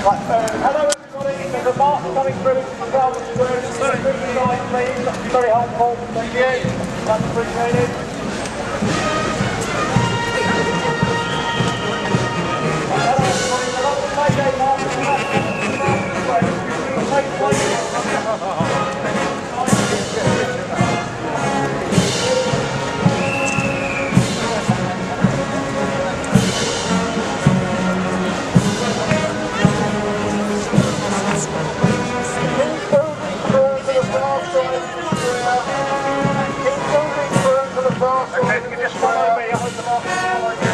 Hello everybody, there's a march coming through from Trafalgar Square. It's a good design, please. That's very helpful. Thank you. That's appreciated. Hello everybody, the London May Day march from Trafalgar Square. It takes place. Okay, you can just follow me, I hope the market is following you.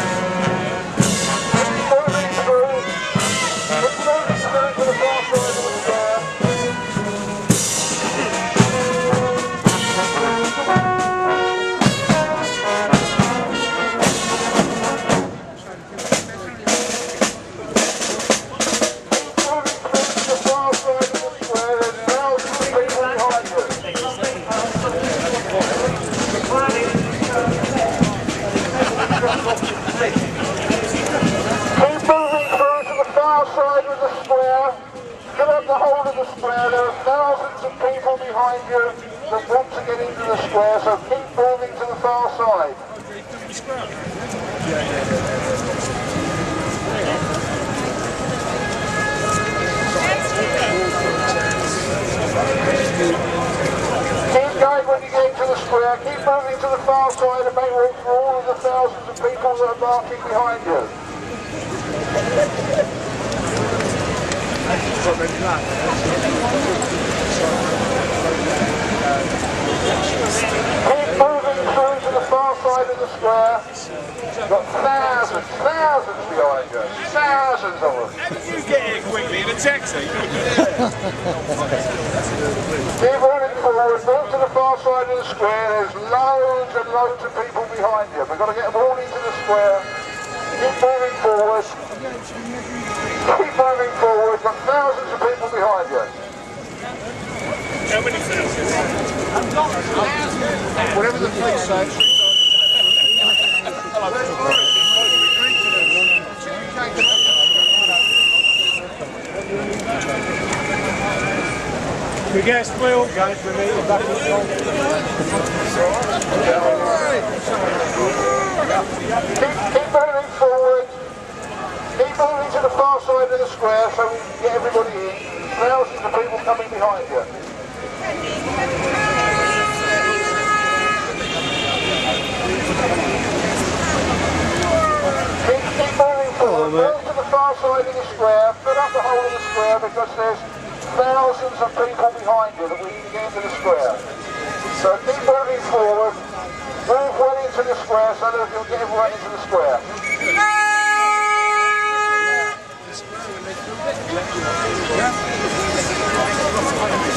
There are thousands of people behind you that want to get into the square, so keep moving to the far side. Keep going when you get into the square, keep moving to the far side and make room for all of the thousands of people that are marching behind you. Keep moving through to the far side of the square. You've got thousands behind you. Thousands of them. How did you get here quickly in a taxi? Keep running forward, move to the far side of the square. There's loads and loads of people behind you. We've got to get them all into the square. Keep moving forward. Keep moving forward, got thousands of people behind you. How many thousands? Whatever the police say. We get spoiled, guys, we're meeting back in Keep moving forward. Keep moving to the far side of the square so we can get everybody in. Thousands of people coming behind you. Keep moving forward. Move to the far side of the square. Fill up the whole of the square because there's thousands of people behind you that we need to get into the square. So keep moving forward. Move well into the square so that you'll get everyone into the square.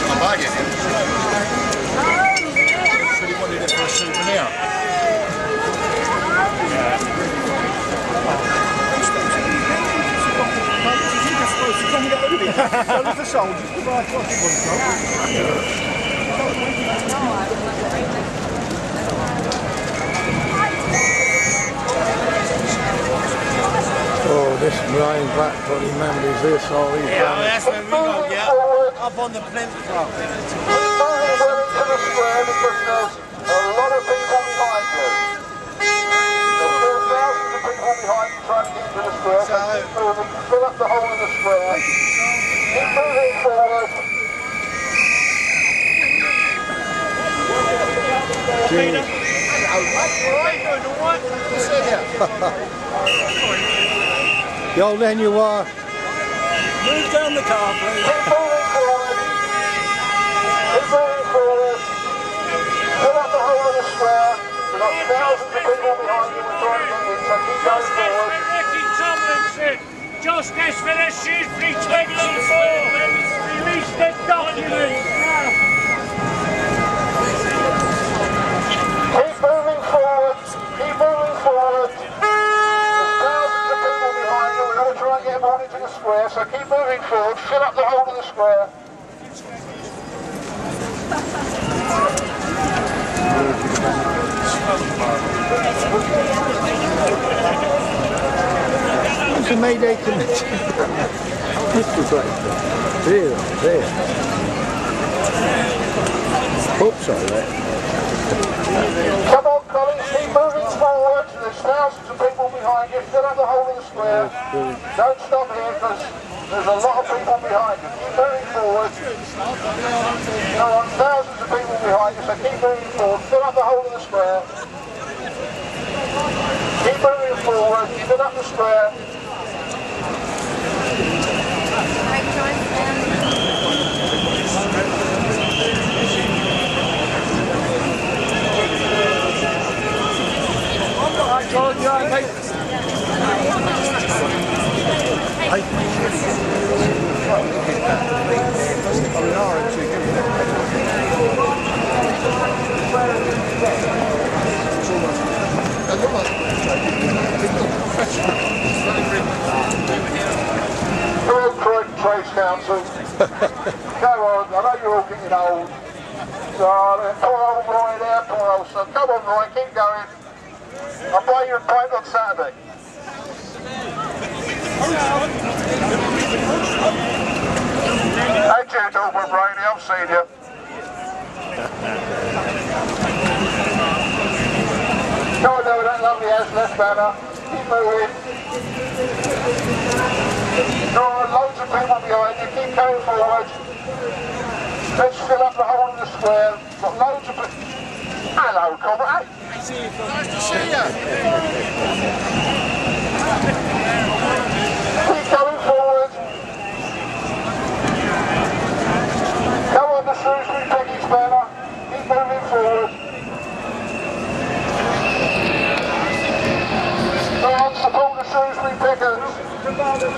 I'm bugging him. Said he wanted it for a souvenir. So there's the soldiers, the right Oh, this Brian Black bloody remembers this, all these that's where we go, yeah. Up on the plinth truck. Moving well into the square because there's a lot of people behind you. There's still thousands of people behind you trying to get into the square, so keep moving, fill up the whole of the square. Keep moving forward. The old then you are. Move down the car, please. Keep moving forward. Keep moving forward. Fill up the whole of the square. We've got thousands of people behind you we're trying to get in, so keep going forward. Ricky Tomlinson, justice for the Shrewsbury 24. Release the documents now. Keep moving forward. Keep moving forward. There's thousands of people behind you. We've got to try and get them all into the square, so keep moving forward. Fill up the whole of the square. It's a Mayday committee. Pistol tractor. There, there. Oops, sorry, that. Come on, Colin, keep moving forward. There's thousands of people behind you. Fill up the whole of the square. Don't stop here because there's a lot of people behind you. Keep moving forward. There are thousands of people behind you, so keep moving forward. Fill up the whole of the square. Keep moving forward. Fill up the square. Trades Council. Go on, I know you're all getting old. So, poor old Roy there, poor old son. Come on, Roy, keep going. I'll buy you a pint on Saturday. Hey, Jude Auburn Brady, I've seen you. Come on, over that lovely house, left banner. Keep moving. There are loads of people behind you, keep going forward. Let's fill up the whole of the square. Got loads of people. Hello, comrade. Nice to see you. Keep going forward. Come on, the Shrewsbury Pickies banner. Keep moving forward. Come on, support the Shrewsbury Pickers.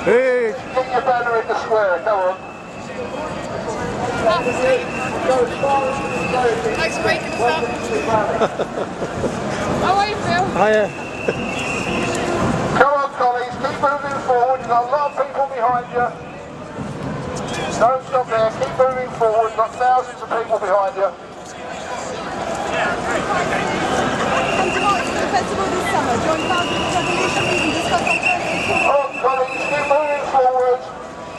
Hey! Get your banner in the square, come on. Thanks for making us up. How are you, Phil? Hiya. Come on, colleagues, keep moving forward. You've got a lot of people behind you. Don't stop there, keep moving forward. You've got thousands of people behind you. Come to March for the festival this summer. Join thousands of revolutionaries and discuss alternatives. Come on, colleagues, keep moving forward.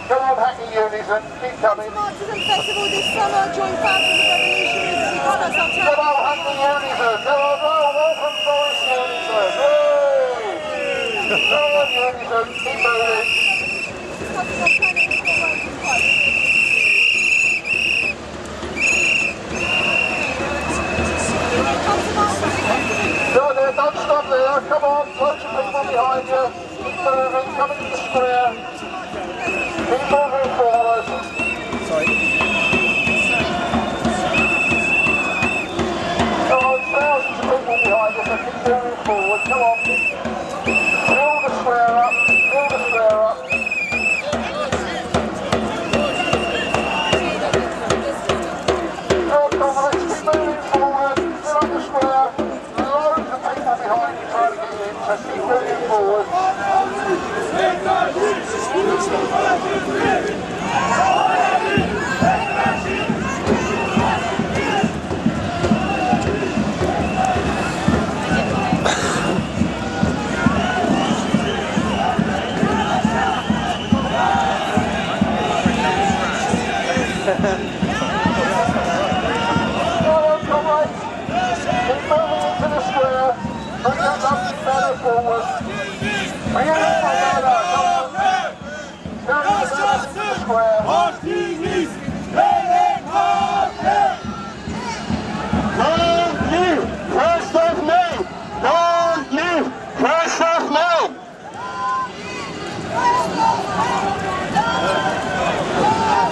Come on, Hackney Unison, keep coming. March for the festival this summer. Join thousands of revolutionaries and discuss alternatives. Come on, Hackney Unison. Come on, welcome Forest Unison. Hey! Come on, Unison, keep moving. Discussing alternatives for working class. Come to March for the festival. Go there, don't stop there. Come on, loads of people behind you. Keep moving, come into the square. Keep moving forward. Come on, thousands of people behind you, so keep moving forward. Come on. Fill the square up. Fill the square up. Come on, let's keep moving forward. Fill up the square. Loads of people behind you trying to get in, so keep moving forward. Forward. Bring it up, banner, come on. Down to the square. Don't leave, first of May. Don't leave, first of May.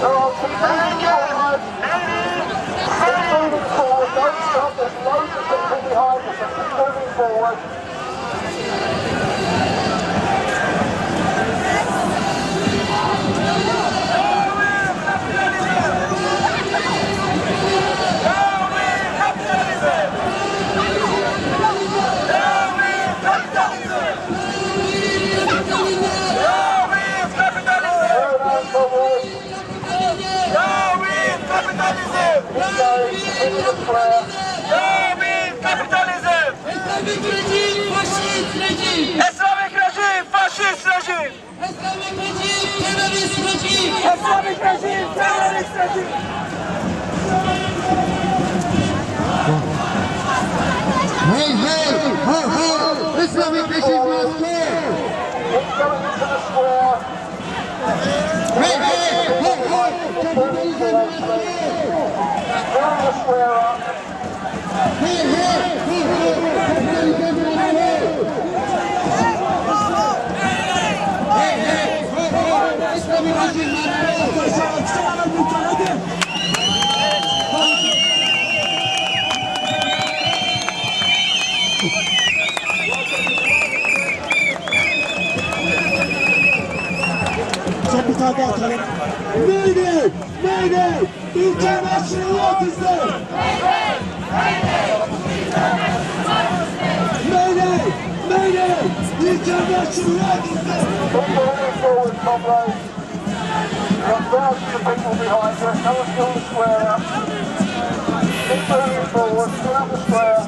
So keep moving forward. Keep moving forward, don't stop. There's loads of people behind us, so keep moving forward. Islamic rejim, fascist rejim! Islamic rejim, fascist rejim! Islamic rejim, terörist rejim! rejim! Islamic regime! Terrorist regime! Hey, hey, ho, ho! Islamic regime must go! Keep going into the square. Hey, hey, ho, ho! Fill the square up. Hey, hey, ho, ho! Hey, hey, ho, ho! Islamic regime must go! Mayday! Mayday! International law is there! Mayday! Mayday! International law is there! Keep moving forward, comrades. You've got thousands of people behind you. No one's fill the square up. Keep moving forward. Fill up the square.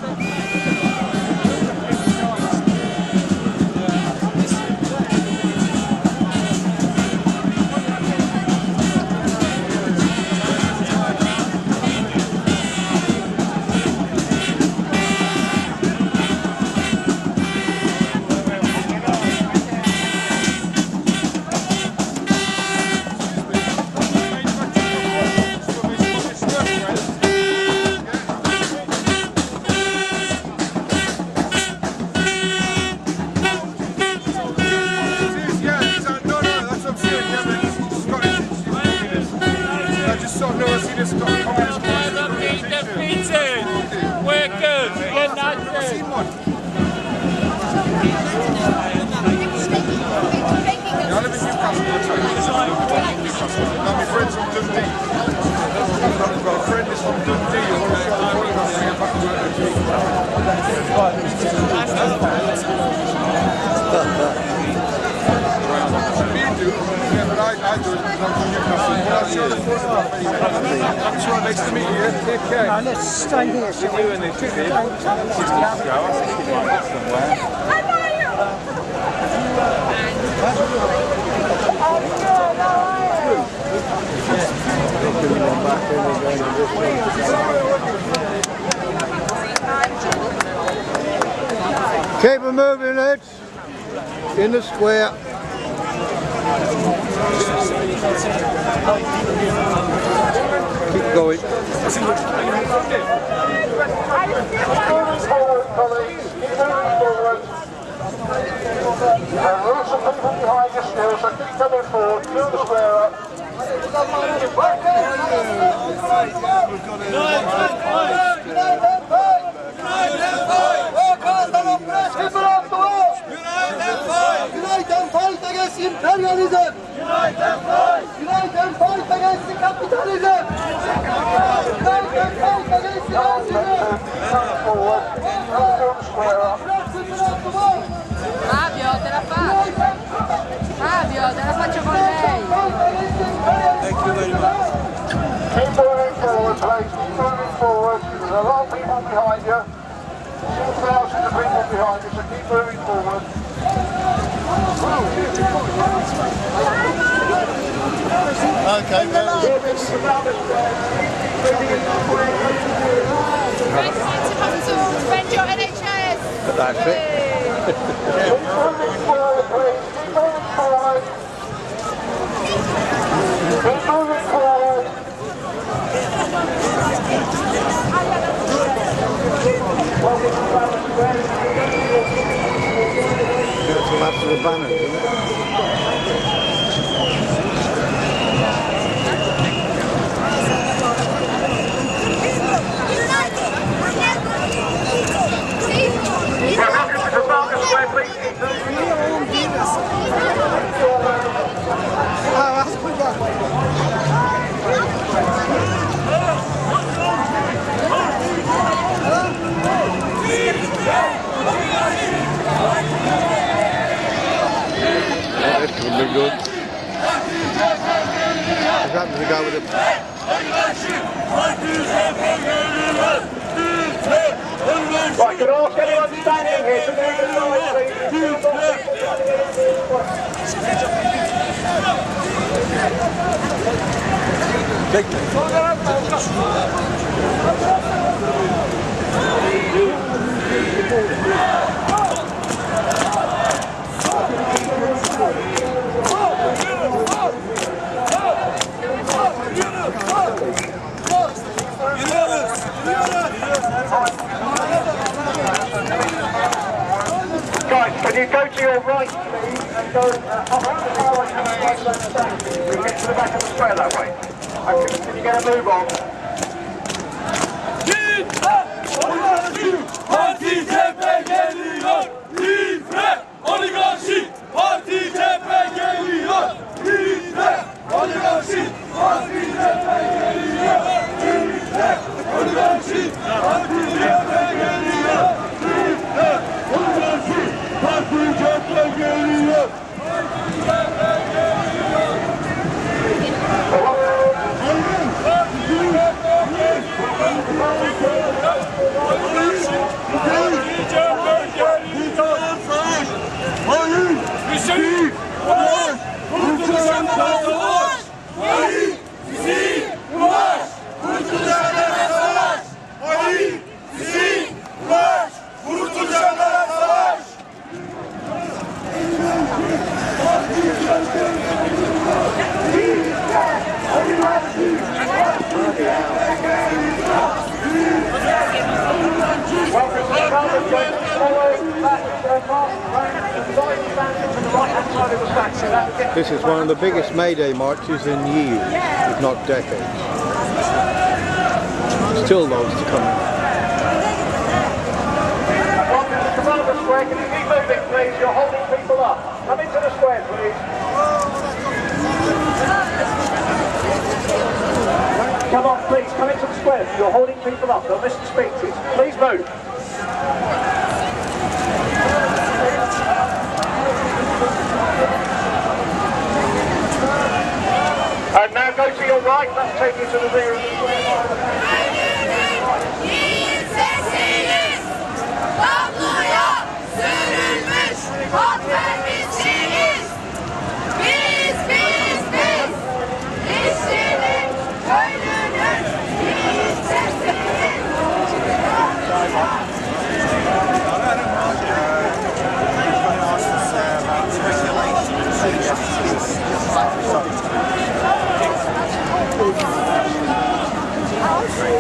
Nice to meet you. Take care. No, let's stay here. With you and the kid. 6 months ago, I think you might have somewhere. Keep them moving, lads. In the square. Keep going. Forward, colleagues. Keep moving forward. There are lots of people behind you still, so keep coming forward. Fill the square up. Unite and fight against imperialism! Unite and fight against capitalism! Unite and fight against imperialism! Come forward. Fill the square up. Fabio, te la fa! Fabio, te la faccio con lei! Keep moving forward, please. Keep moving forward. There's a lot of people behind you. 2,000 of people behind you, so keep moving forward. Okay, Defend your NHS! That's it. Keep moving forward, please. Keep moving forward. Keep moving forward. That's the last of the banners, isn't it? This would be good. What happened to the guy with the... Right, can I ask anyone standing here to move aside, please? Guys, can you go to your right, please, and go around the car and come right down the back. We can get to the back of the square that way. Okay, can you get a move on? Parti cephe geliyor. İffet oligarşi. Parti cephe geliyor. İffet oligarşi. Parti cephe geliyor. İffet oligarşi. Parti cephe geliyor. İffet oligarşi. Parti cephe geliyor. This is one of the biggest Mayday marches in years, if not decades. Still loads to come. Welcome to Trafalgar Square. Can you keep moving, please? You're holding people up. Come into the square, please. Come on, please. Come into the square. You're holding people up. Don't miss the speeches. Please move. And now go to your right. Let's take you to the rear of the square. Tabloya sürülmüş halk vermişsiniz. Biz, işçinin, köylünün, biz sesiniz. I'll see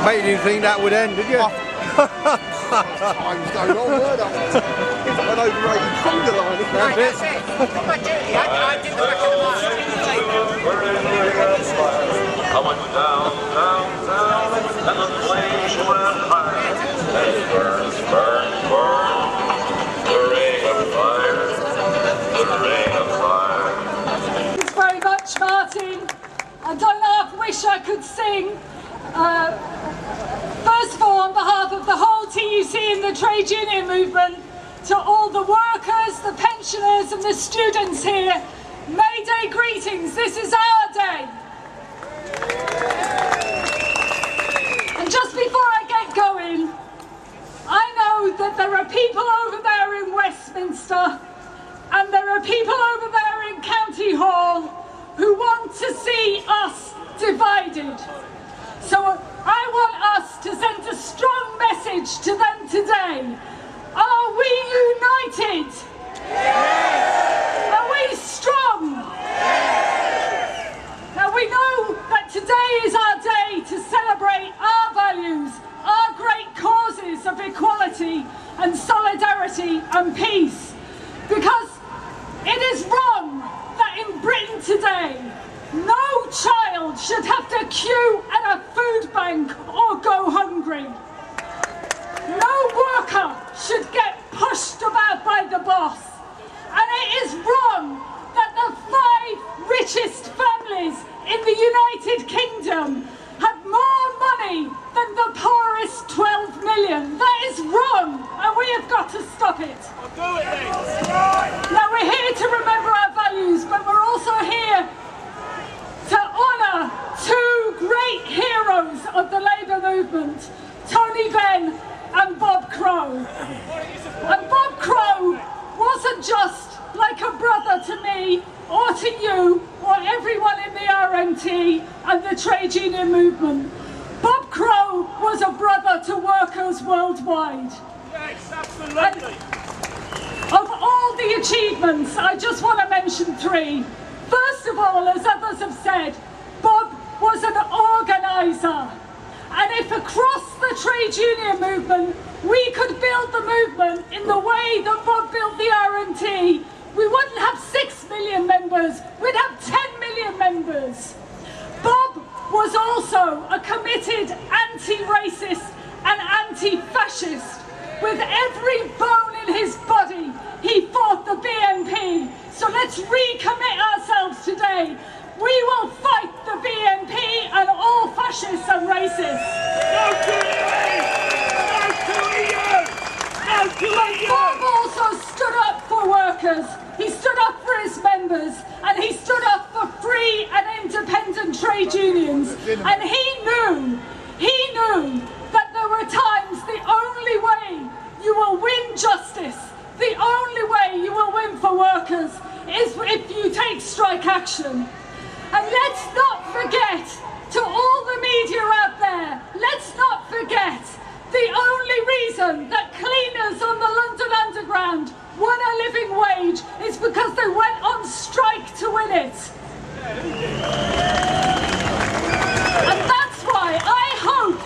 Mate, you didn't think that would end, did you? Time's going on, weren't I? An overrated finger line. That's it. My duty, I did the back of the bus. Coming down, down, down, and the flames went higher. And burn, burn, burn, the ring of fire, the ring of fire. Thanks very much, Martin. I don't half wish I could sing. First of all, on behalf of the whole TUC and the trade union movement, to all the workers, the pensioners and the students here, May Day greetings. This is our day. And just before I get going, I know that there are people over there in Westminster and there are people over there in County Hall who want to see us divided. So I want us to send a strong message to them today. Are we united? Yes. Are we strong? Yes. Now we know that today is our day to celebrate our values, our great causes of equality and solidarity and peace. Because it is wrong that in Britain today, no child should have to queue at a food bank or go hungry. No worker should get pushed about by the boss. And it is wrong that the 5 richest families in the United Kingdom have more money than the poorest 12 million. That is wrong, and we have got to stop it. Now we're here to remember our values, but we're also here to honour 2 great heroes of the Labour movement, Tony Benn and Bob Crow. And Bob Crow wasn't just like a brother to me or to you or everyone in the RMT and the trade union movement. Bob Crow was a brother to workers worldwide. Yes, absolutely. And of all the achievements, I just want to mention 3. First of all, as others have said, Bob was an organiser. And if across the trade union movement we could build the movement in the way that Bob built the RMT, we wouldn't have 6 million members, we'd have 10 million members. Bob was also a committed anti-racist and anti-fascist. With every bone in his body, he fought the BNP. So let's recommit ourselves today. We will fight the BNP and all fascists and racists. No to EU! No to EU! No to EU! Bob also stood up for workers. He stood up for his members, and he stood up for free and independent trade unions. And he knew that there were times the only way you will win justice, the only way you will win for workers is if you take strike action. And let's not forget, to all the media out there, let's not forget the only reason that cleaners on the London Underground won a living wage is because they went on strike to win it. And that's why I hope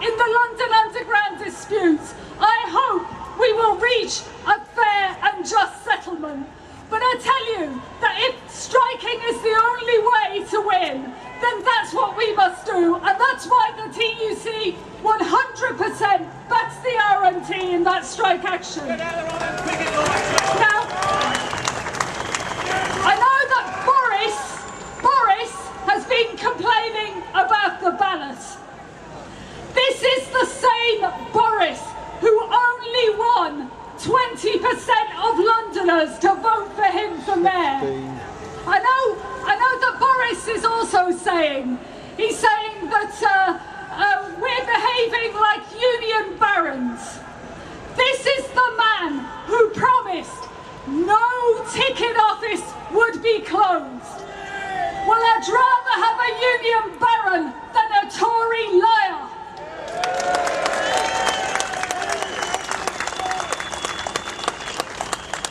in the London Underground disputes, I hope we will reach a fair and just settlement. But I tell you that if striking is the only way to win, then that's what we must do. And that's why the TUC 100% backs the RMT in that strike action. Now, I know that Boris has been complaining about the ballot. This is the same Boris who only won 20% of Londoners to vote for him for mayor. I know that Boris is also saying, he's saying that we're behaving like union barons. This is the man who promised no ticket office would be closed. Well, I'd rather have a union baron than a Tory liar.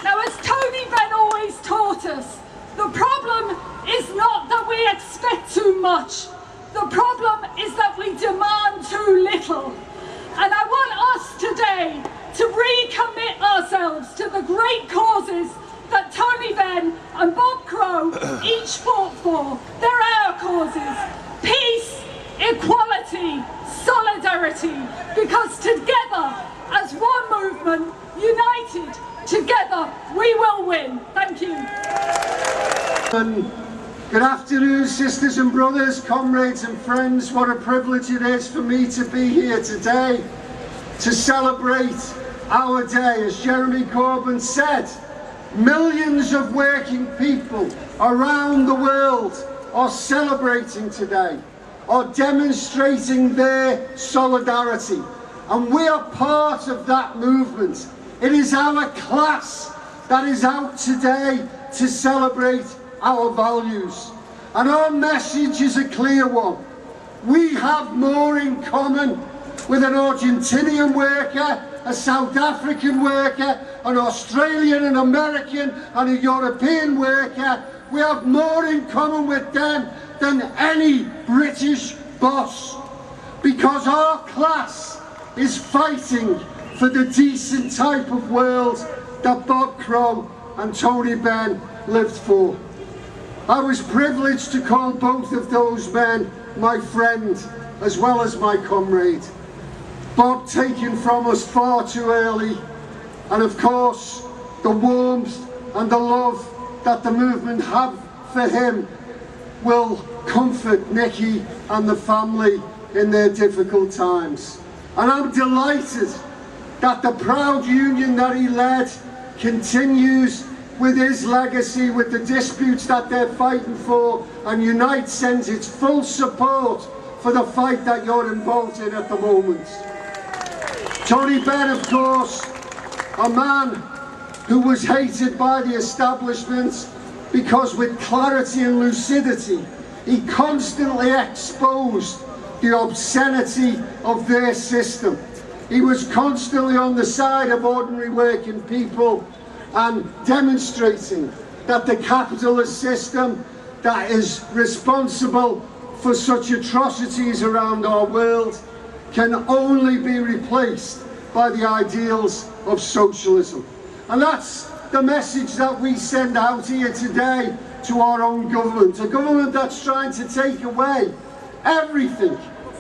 Now, as Tony Benn always taught us, the problem is not that we expect too much. The problem is that we demand too little. And I want us today to recommit ourselves to the great causes that Tony Benn and Bob Crow each fought for. They're our causes. Peace, equality, solidarity. Because together, as one movement, united, together, we will win. Thank you. Good afternoon, sisters and brothers, comrades and friends. What a privilege it is for me to be here today to celebrate our day. As Jeremy Corbyn said, millions of working people around the world are celebrating today, are demonstrating their solidarity. And we are part of that movement. It is our class that is out today to celebrate our values. And our message is a clear one. We have more in common with an Argentinian worker, a South African worker, an Australian, an American and a European worker. We have more in common with them than any British boss, because our class is fighting for the decent type of world that Bob Crow and Tony Benn lived for. I was privileged to call both of those men my friend as well as my comrade. Bob taken from us far too early, and of course the warmth and the love that the movement have for him will comfort Nicky and the family in their difficult times. And I'm delighted that the proud union that he led continues with his legacy, with the disputes that they're fighting for, and Unite sends its full support for the fight that you're involved in at the moment. Tony Benn, of course, a man who was hated by the establishment because with clarity and lucidity he constantly exposed the obscenity of their system. He was constantly on the side of ordinary working people and demonstrating that the capitalist system that is responsible for such atrocities around our world can only be replaced by the ideals of socialism. And that's the message that we send out here today to our own government, a government that's trying to take away everything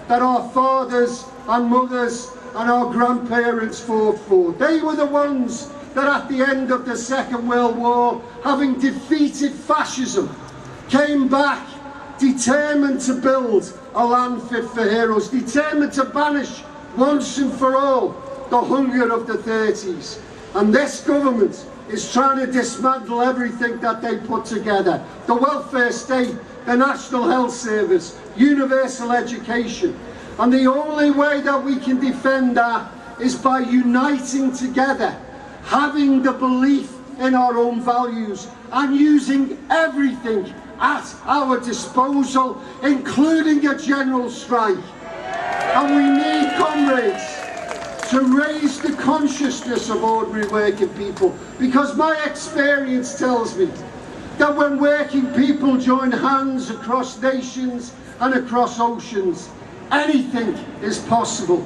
that our fathers and mothers and our grandparents fought for. They were the ones that at the end of the Second World War, having defeated fascism, came back determined to build a land fit for heroes, determined to banish once and for all the hunger of the 30s. And this government is trying to dismantle everything that they put together. The welfare state, the National Health Service, universal education. And the only way that we can defend that is by uniting together, having the belief in our own values and using everything at our disposal, including a general strike. And we need, comrades, to raise the consciousness of ordinary working people, because my experience tells me that when working people join hands across nations and across oceans, anything is possible.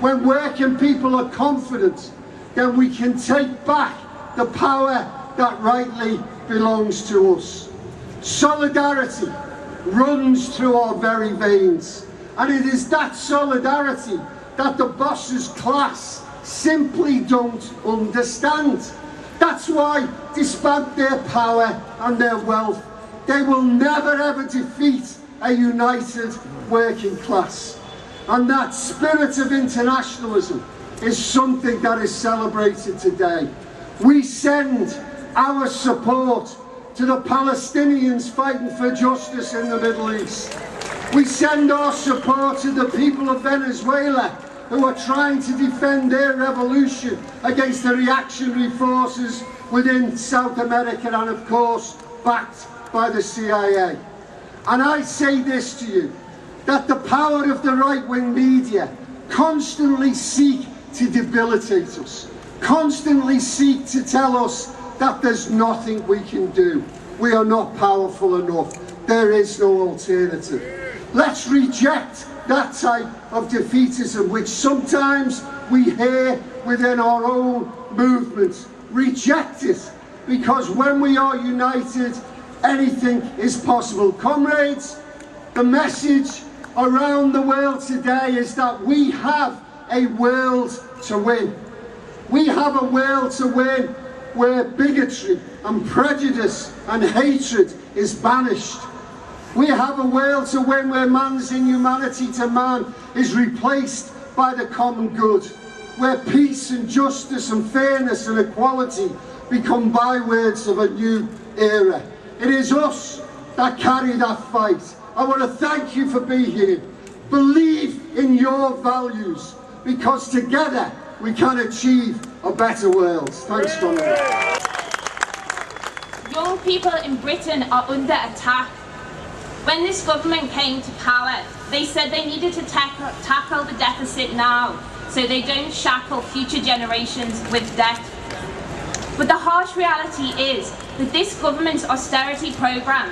When working people are confident, then we can take back the power that rightly belongs to us. Solidarity runs through our very veins, and it is that solidarity that the boss's class simply don't understand. That's why, despite their power and their wealth, they will never ever defeat a united working class. And that spirit of internationalism is something that is celebrated today. We send our support to the Palestinians fighting for justice in the Middle East. We send our support to the people of Venezuela who are trying to defend their revolution against the reactionary forces within South America, and of course backed by the CIA. And I say this to you, that the power of the right-wing media constantly seek to debilitate us, constantly seek to tell us that there's nothing we can do. We are not powerful enough. There is no alternative. Let's reject that type of defeatism which sometimes we hear within our own movement. Reject it, because when we are united, anything is possible. Comrades, the message around the world today is that we have a world to win. We have a world to win where bigotry and prejudice and hatred is banished. We have a world to win where man's inhumanity to man is replaced by the common good, where peace and justice and fairness and equality become bywords of a new era. It is us that carry that fight. I want to thank you for being here. Believe in your values, because together we can achieve a better world. Thanks, Dominic. Young people in Britain are under attack. When this government came to power, they said they needed to tackle the deficit now, so they don't shackle future generations with debt. But the harsh reality is that this government's austerity programme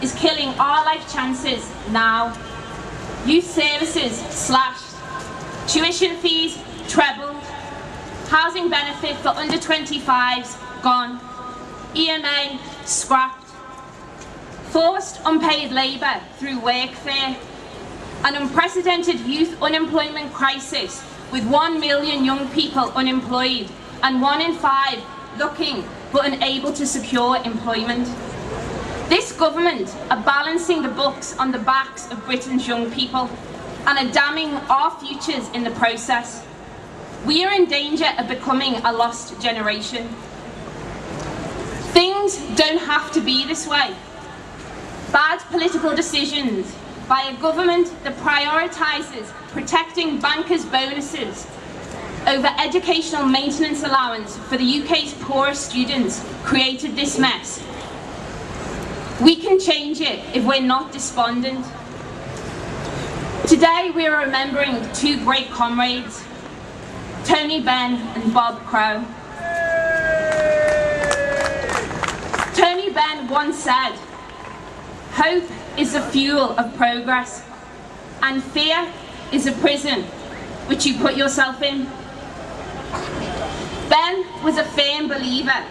is killing our life chances now. Youth services slashed, tuition fees trebled, housing benefit for under 25s gone, EMA scrapped, forced unpaid labour through workfare, an unprecedented youth unemployment crisis with 1 million young people unemployed and 1 in 5 looking but unable to secure employment. This government are balancing the books on the backs of Britain's young people and are damning our futures in the process. We are in danger of becoming a lost generation. Things don't have to be this way. Bad political decisions by a government that prioritises protecting bankers' bonuses over educational maintenance allowance for the UK's poorest students created this mess. We can change it if we're not despondent. Today we are remembering two great comrades, Tony Benn and Bob Crow. Tony Benn once said, "Hope is the fuel of progress, and fear is a prison which you put yourself in." Ben was a firm believer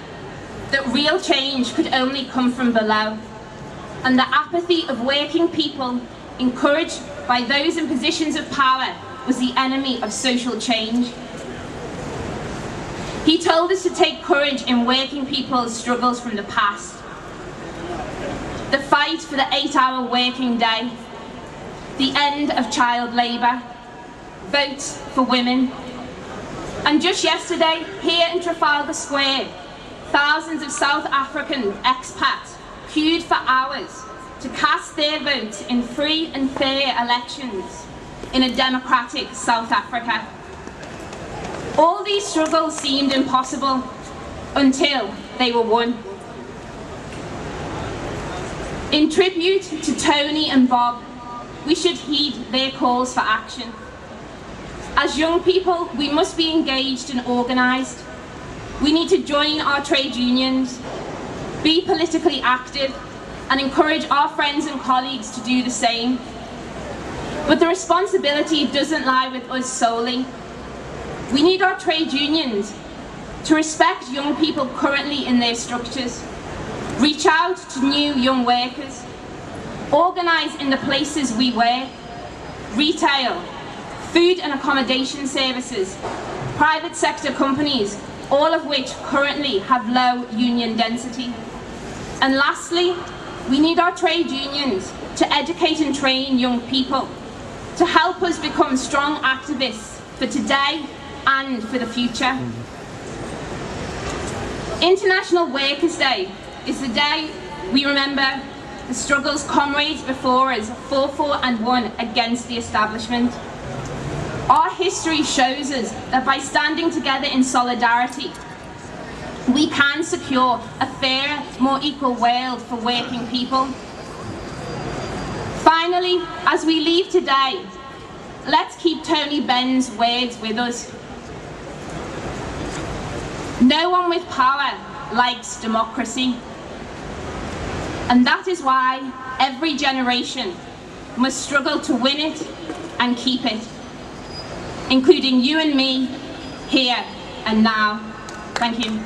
that real change could only come from below, and the apathy of working people, encouraged by those in positions of power, was the enemy of social change. He told us to take courage in working people's struggles from the past. The fight for the 8-hour working day, the end of child labour, votes for women. And just yesterday, here in Trafalgar Square, thousands of South African expats queued for hours to cast their votes in free and fair elections in a democratic South Africa. All these struggles seemed impossible until they were won. In tribute to Tony and Bob, we should heed their calls for action. As young people, we must be engaged and organised. We need to join our trade unions, be politically active, and encourage our friends and colleagues to do the same. But the responsibility doesn't lie with us solely. We need our trade unions to respect young people currently in their structures, reach out to new young workers, organise in the places we work, retail, food and accommodation services, private sector companies, all of which currently have low union density. And lastly, we need our trade unions to educate and train young people to help us become strong activists for today and for the future. International Workers' Day is the day we remember the struggles comrades before us fought for and won against the establishment. Our history shows us that by standing together in solidarity, we can secure a fairer, more equal world for working people. Finally, as we leave today, let's keep Tony Benn's words with us. No one with power likes democracy. And that is why every generation must struggle to win it and keep it, including you and me, here and now. Thank you.